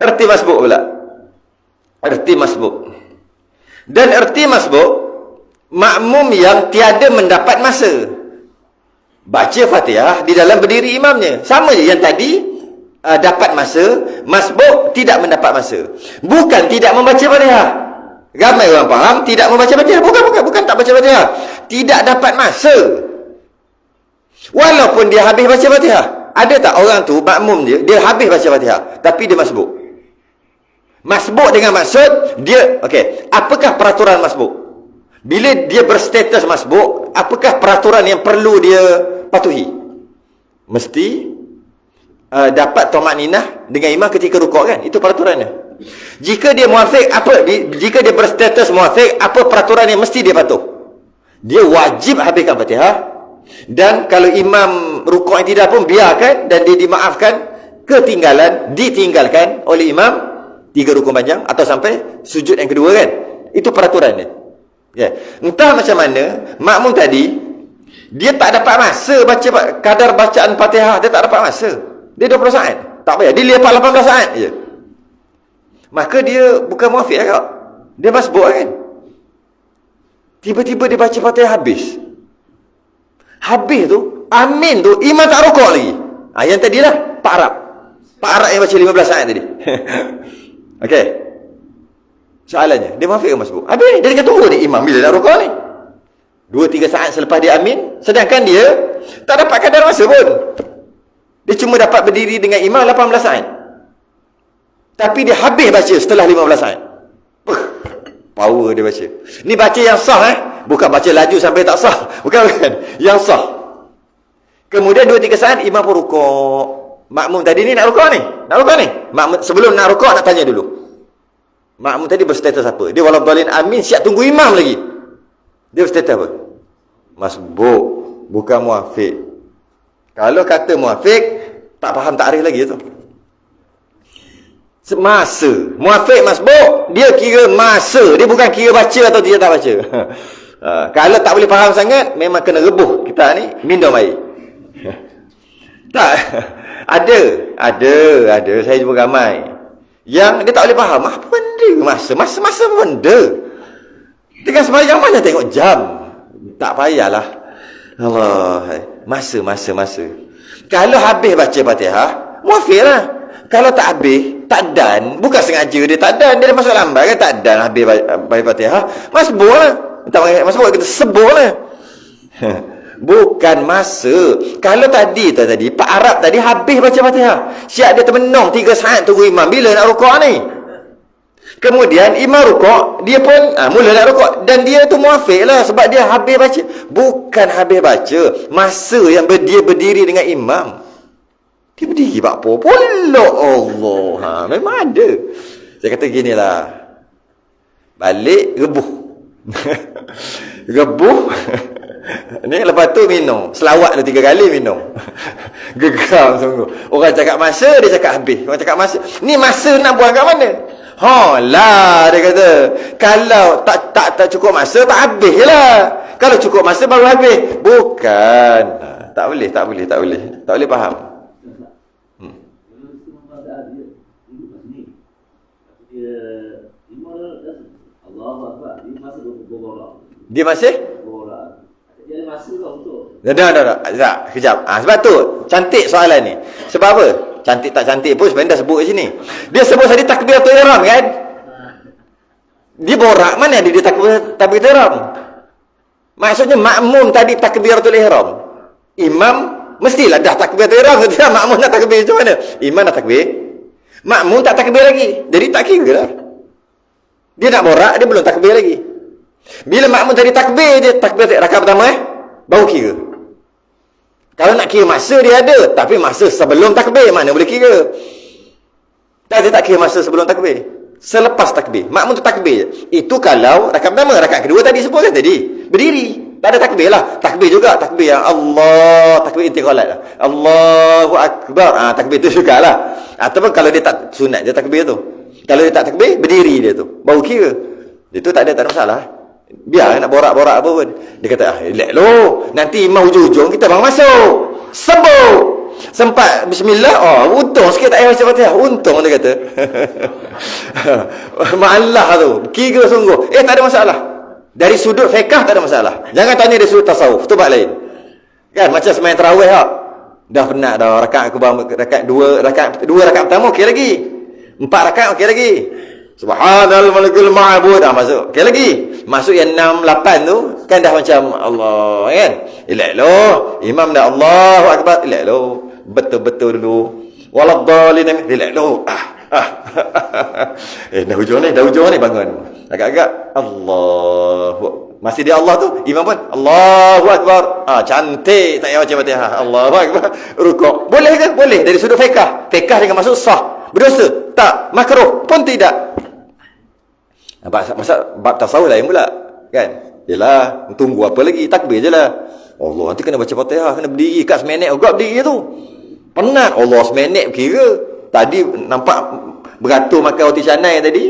Erti masbuk pula. Erti masbuk. Dan erti masbuk, makmum yang tiada mendapat masa baca Fatihah di dalam berdiri imamnya. Sama je yang tadi, dapat masa, masbuk tidak mendapat masa. Bukan tidak membaca Fatihah. Ramai orang faham tidak membaca Fatihah. Bukan tak baca Fatihah. Tidak dapat masa. Walaupun dia habis baca Fatihah. Ada tak orang tu, makmum dia habis baca Fatihah, tapi dia masbuk. Masbuk dengan maksud dia, okey, apakah peraturan masbuk? Bila dia berstatus masbuk, apakah peraturan yang perlu dia patuhi? Mesti dapat tumakninah dengan imam ketika rukuk kan? Itu peraturannya. Jika dia muafiq, jika dia berstatus muafiq, apa peraturan yang mesti dia patuh? Dia wajib habiskan Fatihah, dan kalau imam rukuk yang tidak pun biarkan, dan dia dimaafkan ditinggalkan oleh imam 3 rukun panjang atau sampai sujud yang kedua kan? Itu peraturannya. Ya. Entah macam mana makmum tadi, dia tak dapat masa baca kadar bacaan Fatihah, dia tak dapat masa. Dia 20 saat. Tak payah. Dia lipat 18 saat je. Maka dia bukan muafiq lah. Dia masbuk kan? Tiba-tiba dia baca Fatihah habis. Habis tu, amin tu, imam tak rukuk lagi. Yang tadilah Pak Arab yang baca 15 saat tadi. Okey. Soalannya, dia muafiq ke masbuk? Habis, dia kata tunggu ni imam bila nak rukuk ni. 2-3 saat selepas dia amin, sedangkan dia tak dapat kadar masa pun. Dia cuma dapat berdiri dengan imam 18 saat. Tapi dia habis baca setelah 15 saat. Power dia baca. Ni baca yang sah bukan baca laju sampai tak sah. Bukan. Yang sah. Kemudian 2-3 saat imam pun rukuk. Makmum tadi ni nak rukuk ni. Makmum sebelum nak rukuk nak tanya dulu. Makmum tadi berstatus apa? Dia walau dalin amin siap tunggu imam lagi. Dia berstatus apa? Masbuk, bukan muafiq. Kalau kata muafiq, tak faham takrif lagi tu. Masa. Muafiq masbuk, dia kira masa. Dia bukan kira baca atau tidak tak baca. Kalau tak boleh faham sangat, memang kena rebuh kita ni, minum air. Tak. Ada. Saya jumpa ramai. Yang dia tak boleh faham. Apa benda? Masa apa benda? Dengan sembahyang mana tengok jam? Tak payahlah. Allah. Masa. Kalau habis baca Fatihah, muafiq lah. Kalau tak habis, tak dan. Bukan sengaja dia tak dan. Dia dah masuk lambat kan, tak dan habis baca Fatihah. Masbuk lah. Tak masbuk, kita sebut lah. Bukan masa. Kalau tadi Pak Arab tadi habis baca Fatihah. Siap dia termenung 3 saat tunggu imam. Bila nak rukuk ni? Kemudian imam rukuk, dia pun mula nak rukuk. Dan dia tu muafiq lah sebab dia habis baca. Bukan habis baca. Masa yang dia berdiri dengan imam. Dia berdiri buat apa? Pula Allah. Memang ada. Saya kata ginilah. Balik, rebuh. Rebuh. Ni lepas tu minum. Selawat tu 3 kali minum. Geram sungguh. Orang cakap masa, dia cakap habis. Orang cakap masa. Ni masa nak buang kat mana? Lah, dia kata. Kalau tak cukup masa, tak habis lah. Kalau cukup masa, baru habis. Bukan. Tak boleh. Tak boleh faham. Dia masih? Tak. Kejap. Sebab tu cantik soalan ni. Sebab apa? Cantik tak cantik pun sebenarnya dah sebut kat sini. Dia sebut tadi takbiratul ihram kan? Dia borak mana dia takbiratul ihram? Maksudnya makmum tadi takbiratul ihram. Imam mestilah dah takbiratul ihram. Tidak makmum nak takbir macam mana? Imam dah takbir. Makmum tak takbir lagi. Jadi tak kira lah. Dia nak borak, dia belum takbir lagi. Bila makmum tadi takbir je, takbir rakaat pertama baru kira. Kalau nak kira masa dia ada, tapi masa sebelum takbir mana boleh kira. Dia tak kira masa sebelum takbir. Selepas takbir, makmum tu takbir je. Itu kalau rakaat pertama. Rakaat kedua tadi sebut kan tadi, berdiri, tak ada takbir lah. Takbir juga, takbir yang Allah, takbir intiqalat lah. Allahu Akbar. Takbir tu jugalah. Ataupun kalau dia tak sunat je takbir tu. Kalau dia tak takbir, berdiri dia tu, baru kira. Itu tak ada masalah. Biar nak borak-borak apa pun. Dia kata, relax lo. Nanti imam hujung-hujung kita bang masuk. Sebut. Sempat bismillah. Untung sikit tak payah baca Fatihah. Untung dia kata. Malah tu. Kira sungguh. Tak ada masalah. Dari sudut fiqh tak ada masalah. Jangan tanya dari sudut tasawuf. Tu bab lain. Kan macam sembahyang tarawih tak? Dah penat dah. Rakaat 2 rakaat pertama okey lagi. 4 rakaat okey lagi. Subhanal malikul ma'bud. Masuk. Okey lagi. Masuk yang 6, 8 tu kan dah macam Allah kan. Elak lo. Imam dah Allahu Akbar. Elak lo. Betul-betul dulu. Waladhdallin. Elak lo. Dah hujung ni bangun. Agak-agak Allahu. Masih dia Allah tu. Imam pun Allahu Akbar. Cantik tak payah baca Fatihah. Allahu Akbar. Rukuk. Boleh ke? Boleh. Dari sudut fiqh. Fiqh dengan masuk sah. Berdosa? Tak. Makruh pun tidak. Masa bab tasawuf lain pula kan. Yelah, tunggu apa lagi, takbir je lah. Allah, nanti kena baca Fatihah, kena berdiri kat seminit juga berdiri tu. Penat Allah seminit kira. Tadi nampak beratur makan roti canai tadi.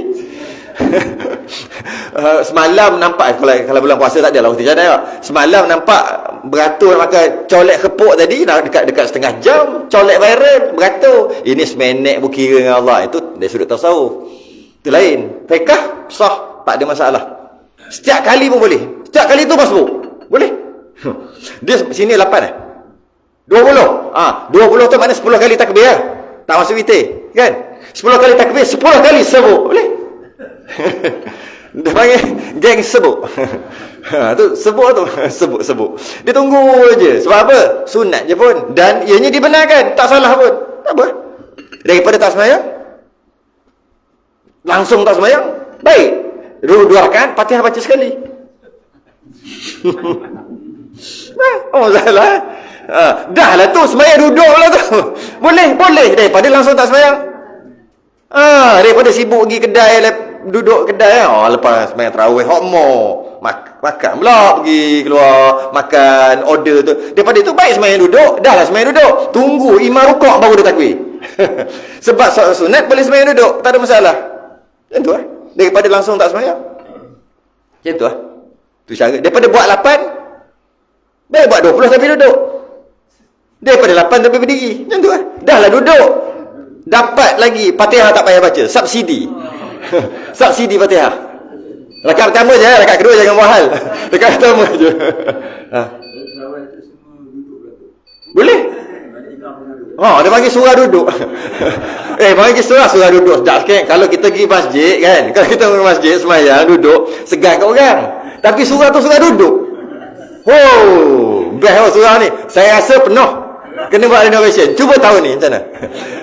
Semalam nampak kalau bulan puasa tak ada lah roti canai tak. Semalam nampak beratur makan colek kepuk tadi dekat setengah jam, colek viral beratur. Ini seminit pun kira dengan Allah. Itu dari sudut tasawuf. Itu lain. Fiqh sah, tak ada masalah. Setiap kali pun boleh. Setiap kali tu masuk. Boleh. Dia sini 8 20. 20 tu mana 10 kali takbir lah. Tak masuk witir, kan? 10 kali takbir, 10 kali sebut. Boleh. Dia panggil geng sebut. Tu sebut tu. Sebut. Dia tunggu je. Sebab apa? Sunat je pun. Dan ianya dibenarkan. Tak salah pun. Tak apa. Daripada tak sembahyang, langsung tak sembahyang, baik. 2 rakaat Fatihah baca sekali. Salah. Dah lah tu sembahyang duduk lah tu. Boleh daripada langsung tak sembahyang. Daripada sibuk pergi kedai, duduk kedai lepas sembahyang tarawih hokmo makan pula, pergi keluar makan order tu. Daripada itu baik sembahyang duduk. Dah lah sembahyang duduk, tunggu imam rukuk baru dia takbir. Sebab sunat boleh sembahyang duduk, tak ada masalah. Macam tu lah. Daripada langsung tak sembahyang. Macam tu lah. Tu cara. Daripada buat 8, baik buat 20 tapi duduk. Daripada 8 tapi berdiri. Macam tu lah. Dah lah duduk. Dapat lagi Fatihah tak payah baca. Subsidi. Subsidi Fatihah. Rakaat pertama je, rakaat kedua jangan buat hal. Rakaat pertama je. Boleh? Dia panggil surah duduk. Panggil surah duduk. Sedap sikit. Kalau kita pergi masjid kan, kalau kita pergi masjid semayang duduk, segan kat orang. Tapi surah tu surah duduk. best surau ni. Saya rasa penuh. Kena buat renovation. Cuba tahun ni macam mana?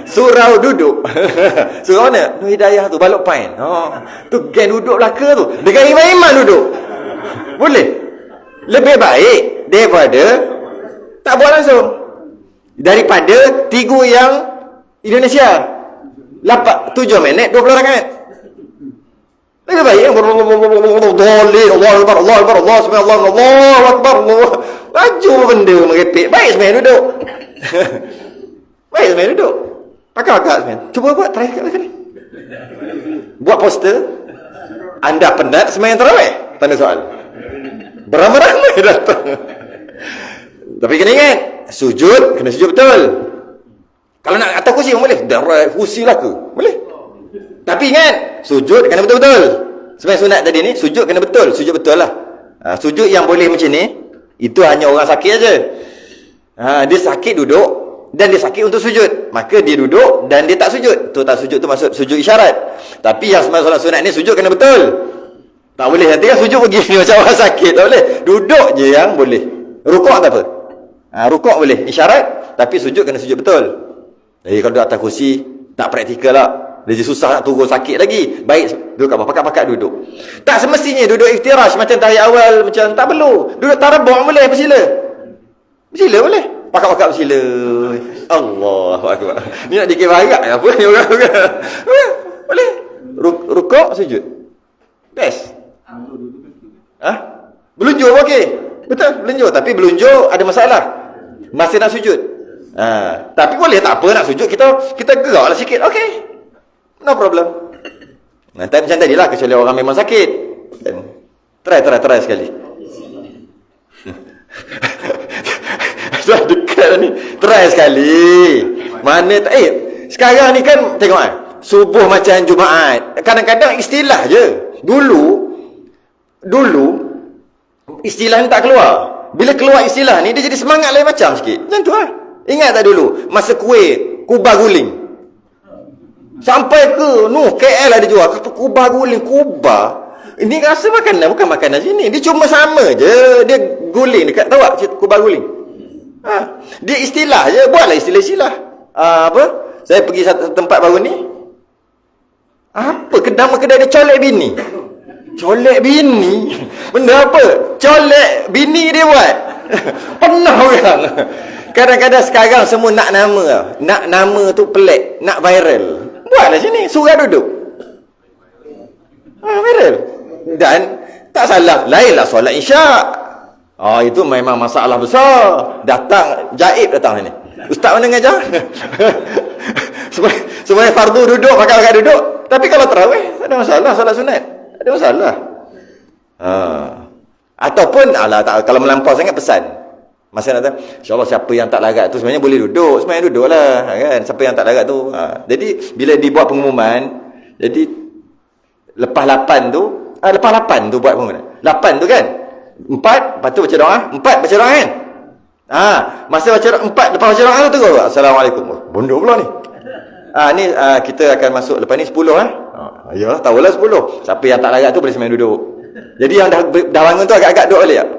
Surau duduk. Surau mana? Nur Hidayah tu, Balok Pine. Tu geng duduk belaka tu. Dengan imam-imam duduk. Boleh. Lebih baik daripada tak buat langsung. Daripada 3 yang Indonesia. 7 minit 20 rakaat. Lebih baik yang dolin Allah Akbar Allah Akbar Allah subhanallah Allah Akbar Allah. Laju benda merepek. Baik sebenarnya duduk. Baik sebenarnya duduk. Pakar-pakar sebenarnya. Cuba buat try kali. Buat poster. Anda penat sembahyang tarawih? Tanda soal. Beramai-ramai datang. Tapi kena ingat, sujud kena sujud betul. Kalau nak atas kursi boleh. Darah kursi lah ke? Boleh. Tapi ingat, sujud kena betul-betul. Sebenarnya sunat tadi ni, sujud kena betul. Sujud betul lah. Sujud yang boleh macam ni, itu hanya orang sakit aja. Dia sakit duduk, dan dia sakit untuk sujud. Maka dia duduk, dan dia tak sujud. Tu tak sujud tu maksud sujud isyarat. Tapi yang sembahyang solat sunat ni, sujud kena betul. Tak boleh. Nanti kan sujud begini macam orang sakit. Tak boleh. Duduk je yang boleh. Rukuk tak apa. Rukuk boleh. Isyarat. Tapi sujud kena sujud betul. Jadi kalau duduk atas kursi, tak praktikal lah. Dia susah nak turun sakit lagi. Baik duduk kat bawah, pakat-pakat duduk. Tak semestinya duduk iftirash macam tahiyat awal, macam tak perlu. Duduk tarabuk boleh, bersila. Bersila boleh. Pakat-pakat bersila. Allahu Akbar. Ni nak dikir barat apa ni orang. Boleh. Rukuk, sujud. Best. Belunjuk okey. Betul, belunjuk. Tapi belunjuk ada masalah. Masih nak sujud. Tapi boleh tak apa nak sujud, kita geraklah sikit. Okey. No problem. Nanti macam tadi lah, kecuali orang memang sakit. Try sekali. Dah dekat ni. Try sekali. Mana tak? Sekarang ni kan tengok subuh macam Jumaat. Kadang-kadang istilah je. Dulu istilah ni tak keluar. Bila keluar istilah ni, dia jadi semangat lain macam sikit. Macam tu lah. Ingat tak dulu masa kuih kubah guling? Sampai ke KL ada jual kubah guling. Kubah ini rasa makanan, bukan makanan sini. Dia cuma sama je. Dia guling dekat, tahu tak kubah guling? Dia istilah je. Buatlah istilah-istilah. Apa? Saya pergi satu tempat baru ni. Apa? Kedai dia colek bini. Colek bini? Benda apa? Colek bini dia buat. Pernah orang. Kadang-kadang sekarang semua nak nama. Nak nama tu pelik. Nak viral. Buatlah sini. Surah duduk. Viral. Dan tak salah. Lainlah solat isyak. Itu memang masalah besar. Datang. Jaib datang sini. Ustaz mana ngajar? Semuanya fardu duduk. Pakai-pakai duduk. Tapi kalau tarawih, tak ada masalah. Solat sunat. Tak ada masalah. Ataupun kalau melampau sangat pesan. Masa nak tahu, insyaAllah siapa yang tak larat tu sebenarnya boleh duduk. Sebenarnya duduk lah kan? Siapa yang tak larat tu. Jadi bila dibuat pengumuman, jadi lepas 8 tu, lepas 8 tu buat pengumuman. 8 tu kan 4, lepas tu baca doa. 4 baca doa kan. Masa baca doa 4, lepas baca doa tu terus Assalamualaikum. Bodoh pula ni. Ni kita akan masuk lepas ni 10 yalah, tahulah 10. Siapa yang tak larat tu boleh semayang duduk. Jadi yang dah bangun tu agak-agak duduk balik tak?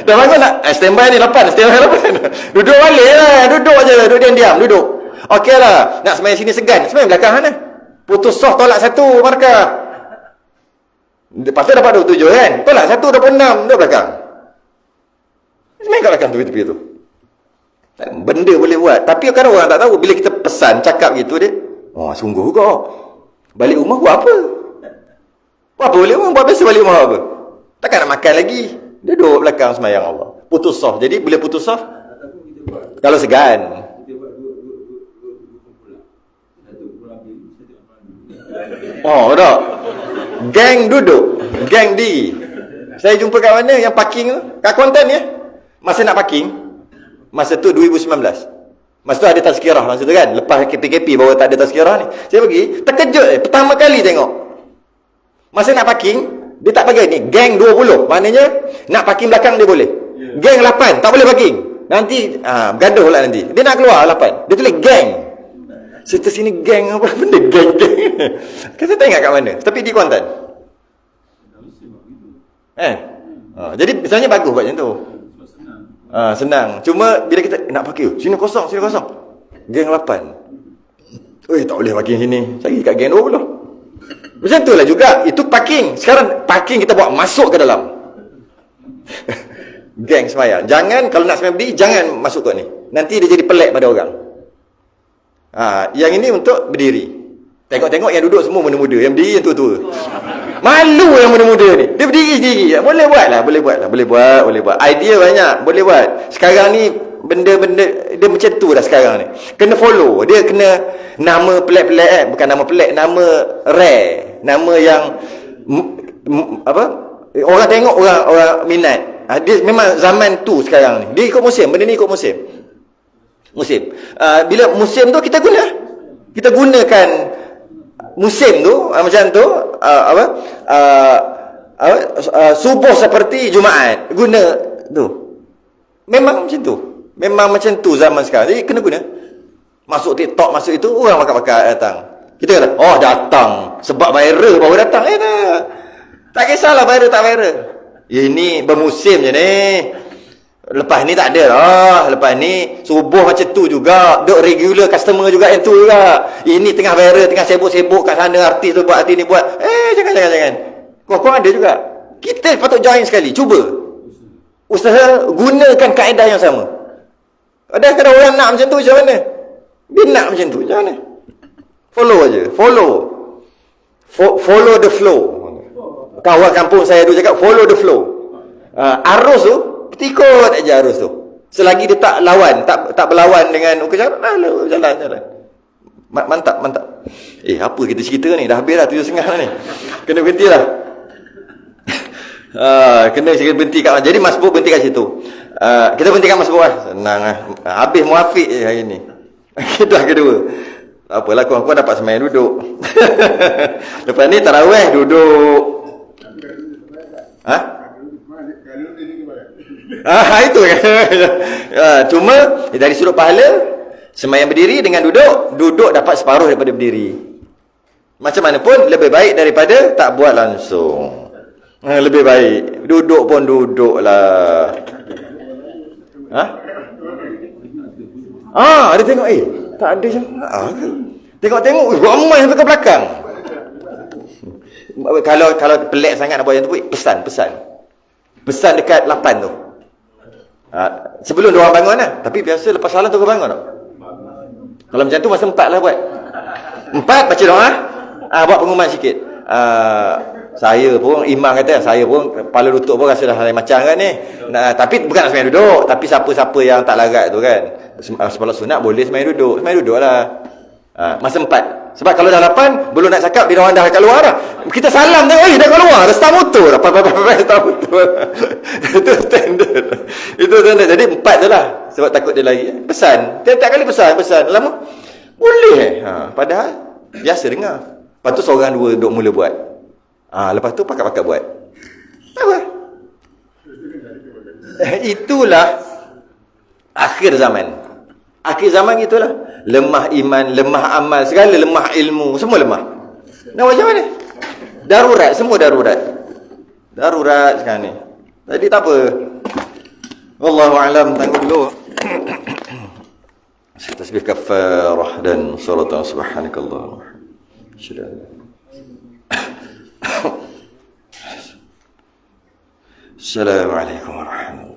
Dah bangun nak standby ni 8. Standby 8. Duduk balik lah. Duduk je. Duduk diam-diam. Duduk. Okey lah. Nak semayang sini segan. Semayang belakang mana? Putus soh tolak 1 markah. Lepas tu dapat 27 kan? Tolak 1 26. Duduk belakang. Semayang kat belakang tepi-tepi tu. Benda boleh buat. Tapi kadang orang tak tahu. Bila kita pesan cakap gitu dia, sungguh kok. Balik rumah buat apa? Buat apa balik rumah? Buat biasa balik rumah apa? Takkan nak makan lagi. Dia duduk belakang semayang Allah. Putus soh. Jadi bila putus soh, kalau segan. Tak. Geng duduk. Geng di. Saya jumpa kat mana yang parking tu? Kat Kuantan ya. Masa nak parking, masa tu 2019. Masa tu ada tazkirah masa tu kan. Lepas PKP baru tak ada tazkirah ni. Saya pergi, terkejut pertama kali tengok. Masa nak parking, dia tak bagi ni. Geng 20. Maknanya, nak parking belakang dia boleh. Geng 8, tak boleh parking. Nanti, gaduh lah nanti. Dia nak keluar 8. Dia tulis geng. Serta sini geng apa benda geng-geng. Kita tak ingat kat mana. Tapi di Kuantan. Jadi, misalnya bagus buat macam tu. Senang. Cuma bila kita nak parking, sini kosong. Geng 8. Tak boleh parking sini. Cari kat geng 20. Macam tu lah juga. Itu parking. Sekarang parking kita buat masuk ke dalam. Geng semayang. Jangan, kalau nak semayang berdiri, jangan masuk kat ni. Nanti dia jadi pelik pada orang. Yang ini untuk berdiri. Tengok-tengok yang duduk semua muda-muda. Yang berdiri yang tua-tua. Malu yang muda-muda ni. Dia berdiri sendiri. Boleh buat. Idea banyak. Boleh buat. Sekarang ni benda-benda dia macam tu dah sekarang ni. Kena follow. Dia kena nama pelik-pelik bukan nama pelik, nama rare. Nama yang orang tengok, orang minat. Dia memang zaman tu sekarang ni. Dia ikut musim. Benda ni ikut musim. Bila musim tu kita gunakan musim tu macam tu subuh seperti Jumaat guna tu. Memang macam tu zaman sekarang. Jadi kena guna. Masuk TikTok, masuk itu, orang bakal datang. Kita kata, datang sebab viral baru datang. Tak kisahlah viral tak viral. Ini bermusim je ni. Lepas ni tak ada lah. Lepas ni subuh macam tu juga. Duk regular customer juga yang tu juga. Ini tengah viral, tengah sibuk-sibuk kat sana. Artis tu buat, artis ni buat. Jangan. Kau ada juga. Kita patut join sekali. Cuba. Usaha gunakan kaedah yang sama. Ada kadang orang nak macam tu macam mana? Dia nak macam tu macam mana? Follow aja. Follow the flow. Kawan kampung saya dulu cakap follow the flow. Arus tu ikut aja arus tu. Selagi dia tak lawan, tak berlawan dengan jalan. Mantap. Apa kita cerita ni? Dah habis dah 7.30 dah ni. Kena berhenti lah. Kena berhenti kat. Jadi masbuk berhenti kat situ. Kita berhenti kat masbuk lah. Senang lah. Habis muafiq je hari ni. Dah kedua. Tak apalah, kau dapat semayang duduk. Lepas ni tarawih duduk. Itu kan. Cuma dari sudut pahala, semayang berdiri dengan duduk dapat separuh daripada berdiri. Macam mana pun lebih baik daripada tak buat langsung. Lebih baik duduk pun duduk lah. Ada tengok tak ada je. Tengok ramai sampai ke belakang. Kalau pelik sangat nak buat yang tu, pesan dekat 8 tu. Sebelum dia orang bangun lah. Tapi biasa lepas salam tu kau bangun tak? Kalau macam tu masa 4 lah buat. 4 baca doa. Buat pengumuman sikit. Saya pun, imam kata, saya pun kepala lutut pun rasa dah lain macam kan ni. Tapi bukan nak semayang duduk. Tapi siapa-siapa yang tak larat tu kan, sebab sunat boleh semayang duduk. Semayang duduk lah. Masa 4. Sebab kalau dah 8, belum nak cakap, dia orang dah kat luar dah. Kita salam tengok, dah kat luar. Dah start motor dah. Start motor. Itu standard. Jadi 4 tu lah. Sebab takut dia lari. Pesan. Tiap-tiap kali pesan. Lama. Boleh padahal biasa dengar. Lepas tu seorang dua duk mula buat. Lepas tu pakat-pakat buat. Apa? Itulah akhir zaman. Akhir zaman itulah. Lemah iman, lemah amal, segala lemah ilmu, semua lemah. Nak macam mana? Darurat, semua darurat. Darurat sekarang ni. Jadi tak apa. Wallahu a'lam, tangguh dulu. Tasbih kafarah dan salat subhanakallah. Assalamualaikum warahmatullahi wabarakatuh.